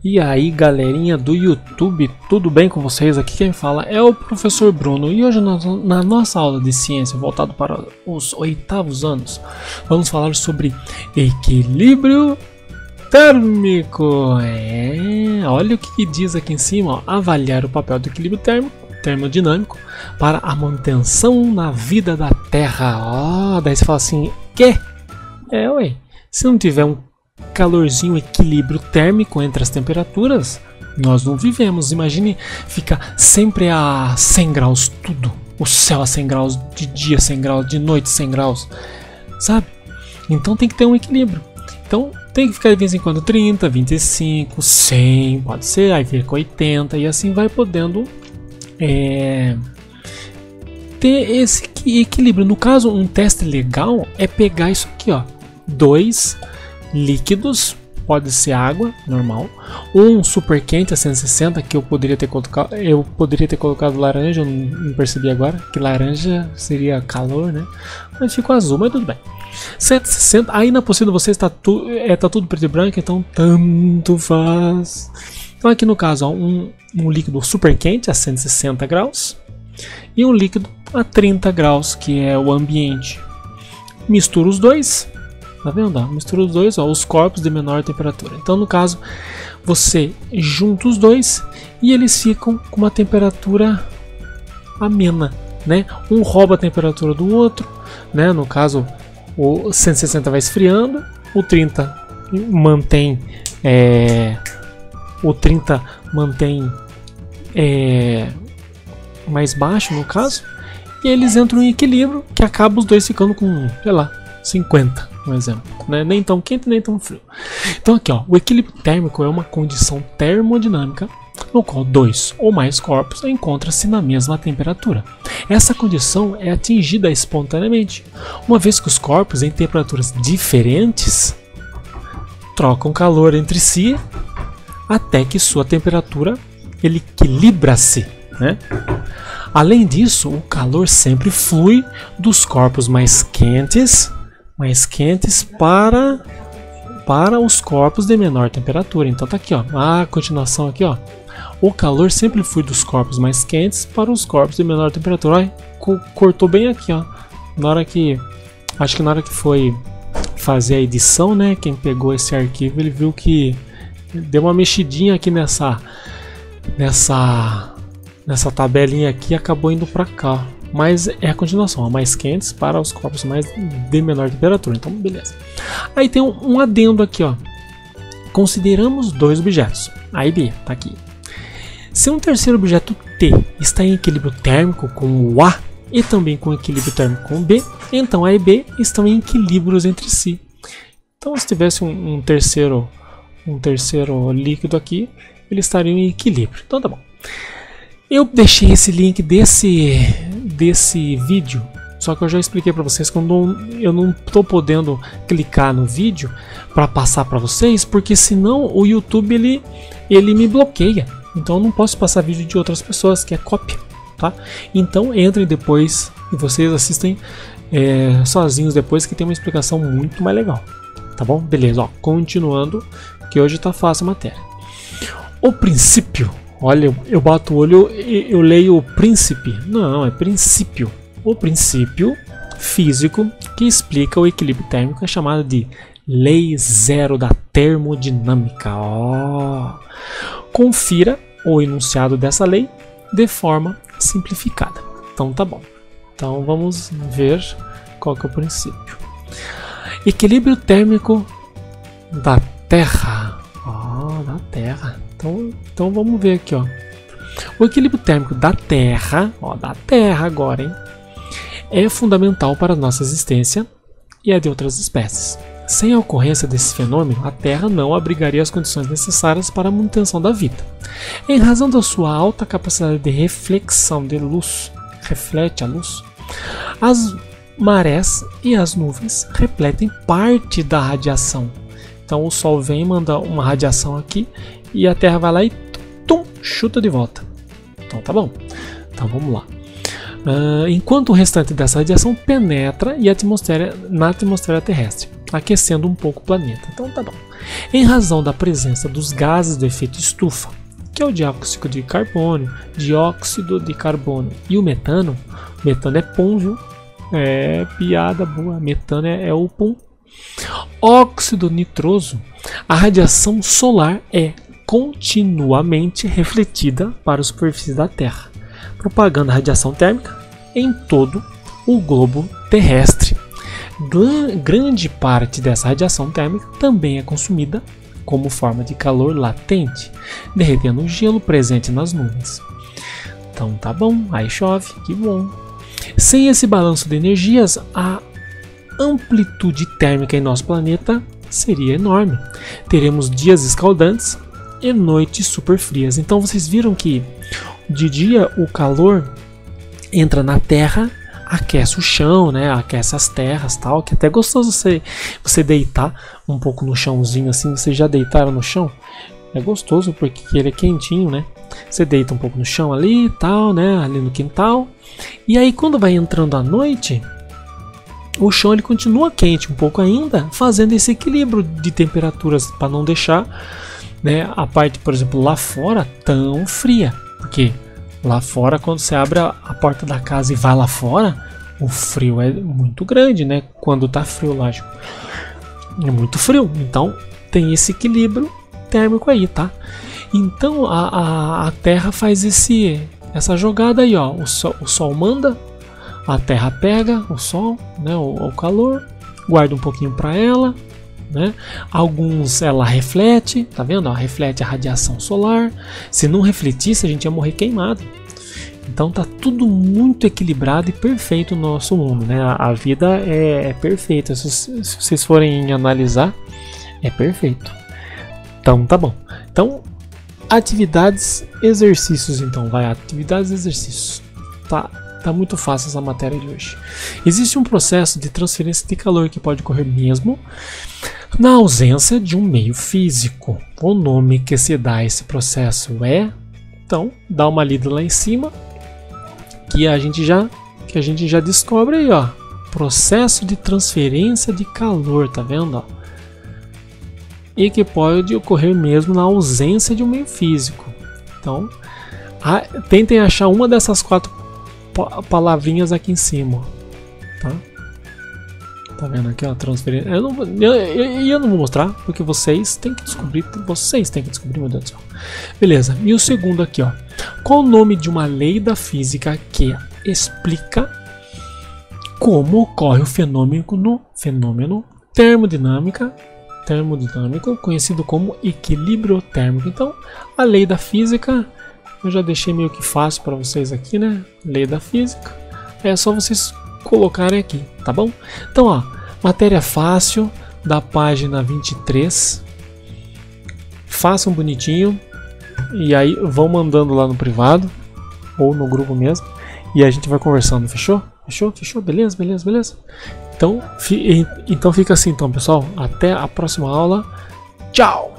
E aí, galerinha do YouTube, tudo bem com vocês? Aqui quem fala é o professor Bruno e hoje na nossa aula de ciência voltado para os 8º anos vamos falar sobre equilíbrio térmico. Olha o que diz aqui em cima, ó, avaliar o papel do equilíbrio termodinâmico para a manutenção na vida da Terra. Daí você fala assim, se não tiver um calorzinho, equilíbrio térmico entre as temperaturas, nós não vivemos. Imagine ficar sempre a 100 graus tudo, o céu a 100 graus, de dia 100 graus, de noite 100 graus, sabe? Então tem que ter um equilíbrio. Então tem que ficar de vez em quando 30, 25, 100, pode ser, aí fica 80 e assim vai podendo ter esse equilíbrio. No caso, um teste legal é pegar isso aqui, ó, 2 líquidos, pode ser água normal, um super quente a 160 que eu poderia ter colocado laranja, eu não percebi agora que laranja seria calor, né? Mas ficou azul, mas tudo bem. 160, aí na possível você está tá tudo preto e branco, então tanto faz. Então aqui no caso, ó, um líquido super quente a 160 graus e um líquido a 30 graus, que é o ambiente. Mistura os dois. Tá vendo? Mistura os dois, ó, os corpos de menor temperatura. Então, no caso, você junta os dois e eles ficam com uma temperatura amena, né? Um rouba a temperatura do outro, né? No caso, o 160 vai esfriando, o 30 mantém mais baixo, no caso, e eles entram em equilíbrio, que acaba os dois ficando com, sei lá, 50, um exemplo, né? Nem tão quente nem tão frio. Então aqui, ó, o equilíbrio térmico é uma condição termodinâmica no qual dois ou mais corpos encontram-se na mesma temperatura. Essa condição é atingida espontaneamente, uma vez que os corpos em temperaturas diferentes trocam calor entre si até que sua temperatura ele equilibra-se, né? Além disso, o calor sempre flui dos corpos mais quentes para os corpos de menor temperatura. Então tá aqui, ó, a continuação aqui, ó. O calor sempre flui dos corpos mais quentes para os corpos de menor temperatura. Olha, cortou bem aqui, ó. Acho que na hora que foi fazer a edição, né, quem pegou esse arquivo, ele viu que deu uma mexidinha aqui nessa tabelinha aqui e acabou indo para cá. Mas é a continuação, mais quentes para os corpos mais de menor temperatura. Então, beleza. Aí tem um adendo aqui, ó. Consideramos dois objetos, A e B, tá aqui. Se um terceiro objeto T está em equilíbrio térmico com o A e também com equilíbrio térmico com o B, então A e B estão em equilíbrios entre si. Então, se tivesse um terceiro líquido aqui, eles estariam em equilíbrio. Então, tá bom. Eu deixei esse link desse vídeo, só que eu já expliquei para vocês que eu não estou podendo clicar no vídeo para passar para vocês, porque senão o YouTube ele me bloqueia. Então eu não posso passar vídeo de outras pessoas, que é cópia, tá? Então entrem depois e vocês assistem sozinhos depois, que tem uma explicação muito mais legal, tá bom? Beleza, ó, continuando, que hoje tá fácil a matéria. O princípio. Olha, eu bato o olho e eu leio o príncipe. Não, é princípio. O princípio físico que explica o equilíbrio térmico é chamado de Lei Zero da Termodinâmica. Confira o enunciado dessa lei de forma simplificada. Então tá bom. Então vamos ver qual que é o princípio. Equilíbrio térmico da Terra. Da Terra. Então vamos ver aqui, ó. O equilíbrio térmico da Terra, da Terra agora, hein, é fundamental para a nossa existência e a de outras espécies. Sem a ocorrência desse fenômeno, a Terra não abrigaria as condições necessárias para a manutenção da vida. Em razão da sua alta capacidade de reflexão de luz, reflete a luz, as marés e as nuvens refletem parte da radiação. Então o Sol vem e manda uma radiação aqui e a Terra vai lá e chuta de volta. Então tá bom. Então vamos lá. Enquanto o restante dessa radiação penetra na atmosfera terrestre. aquecendo um pouco o planeta. Então tá bom. Em razão da presença dos gases do efeito estufa, que é o dióxido de carbono, e o metano é pum, viu? É piada boa, metano é o pum. Óxido nitroso, a radiação solar é continuamente refletida para a superfície da Terra, propagando a radiação térmica em todo o globo terrestre. Grande parte dessa radiação térmica também é consumida como forma de calor latente, derretendo o gelo presente nas nuvens. Então tá bom, aí chove, que bom. Sem esse balanço de energias, a amplitude térmica em nosso planeta seria enorme. Teremos dias escaldantes e noites super frias. Então vocês viram que de dia o calor entra na Terra, aquece o chão, né? Aquece as terras, tal, que é até gostoso você deitar um pouco no chãozinho assim. Vocês já deitaram no chão? É gostoso porque ele é quentinho, né? Você deita um pouco no chão ali, tal, né? Ali no quintal. E aí quando vai entrando a noite, o chão ele continua quente um pouco ainda, fazendo esse equilíbrio de temperaturas para não deixar, né, a parte, por exemplo, lá fora tão fria, porque lá fora, quando você abre a porta da casa e vai lá fora, o frio é muito grande, né? Quando tá frio, lógico, é muito frio. Então tem esse equilíbrio térmico aí, tá? Então a Terra faz essa jogada aí, ó. O Sol manda, a Terra pega o Sol, né? O calor, guarda um pouquinho para ela, né? Alguns ela reflete, tá vendo? Ela reflete a radiação solar. Se não refletisse, a gente ia morrer queimado. Então tá tudo muito equilibrado e perfeito no nosso mundo, né? A vida é perfeita. Se vocês forem analisar, é perfeito. Então tá bom. Então, atividades, exercícios. Então vai, atividades e exercícios. Tá muito fácil essa matéria de hoje. Existe um processo de transferência de calor que pode ocorrer mesmo na ausência de um meio físico. O nome que se dá a esse processo é... Então, dá uma lida lá em cima, que a gente já descobre aí, ó. Processo de transferência de calor, tá vendo, ó? E que pode ocorrer mesmo na ausência de um meio físico. Então, tentem achar uma dessas 4 palavrinhas aqui em cima, tá? Tá vendo aqui, ó, transferência. Eu não vou mostrar porque vocês têm que descobrir. Meu Deus do céu. Beleza. E o segundo aqui, ó. Qual o nome de uma lei da física que explica como ocorre o fenômeno termodinâmico, conhecido como equilíbrio térmico? Então, a lei da física eu já deixei meio que fácil para vocês aqui, né? Lei da física. É só vocês colocarem aqui, tá bom? Então, ó, matéria fácil da página 23. Façam bonitinho e aí vão mandando lá no privado ou no grupo mesmo e a gente vai conversando, fechou? Fechou? Beleza? Então fica assim então, pessoal. Até a próxima aula. Tchau!